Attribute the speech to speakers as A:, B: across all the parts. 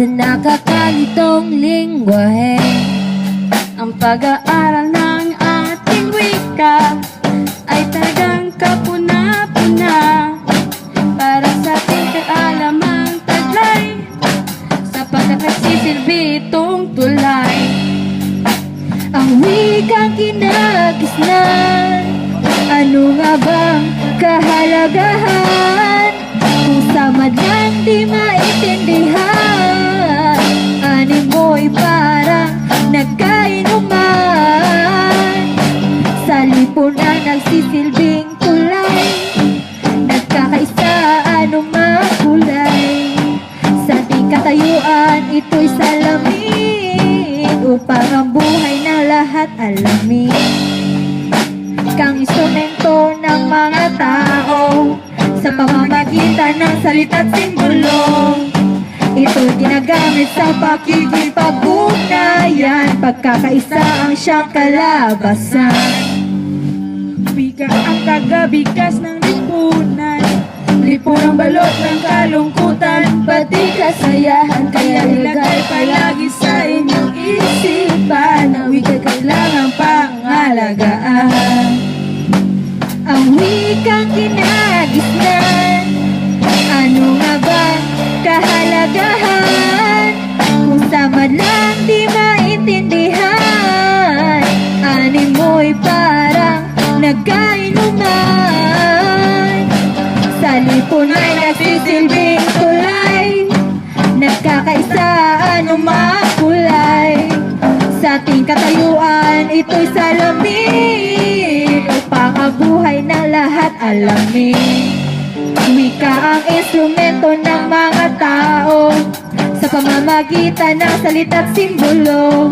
A: sa nakakalitong lingwahe. Ang pag-aaral ng ating wika ay talagang kapuna-puna para sa ating kaalamang taglay, sapagkat nagsisilbi itong tulay. Ang wikang kinagisnan, ano nga bang kahalagahan? Kung sa madlang di maintindihan, animo'y parang nagkainuman. Sa lipunan nagsisilbing tulay, nagkakaisa anumang kulay. Sa ating katayuan ito'y salamin, upang ang buhay ng lahat alamin. Kang instrumento ng mga tao sa pamamagitan ng salita't simbolo, ito'y ginagamit sa pakikipag-ugnayan, pagkakaisa ang siyang kalabasan.
B: Wika ang tagabigkas ng lipunan, lipunang balot ng kalungkutan,
A: Pati kasayahan,
B: kaya ilagay palagi sa inyong isipan, ang wika kailangang pangalagaan.
A: ang wikang kinagisnan, ano nga ba kahalagahan? Kung sa madlang di maintindihan, animo'y parang nagkainuman. Sa lipunay nagsisilbing tulay, nagkakaisa anumang kulay. Sa ating katayuan ito'y salamin, upang ang buhay ng lahat alamin. Wika ang instrumento ng mga tao sa pamamagitan ng salita't simbolo,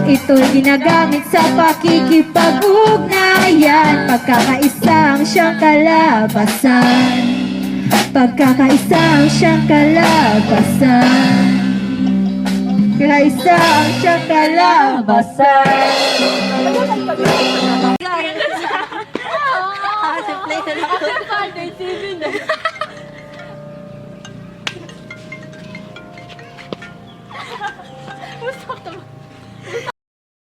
A: ito'y ginagamit sa pakikipag-ugnayan, pagkakaisang siyang kalabasan. Pagkakaisang siyang kalabasan. Kaisang siyang kalabasan.
C: Gusto ko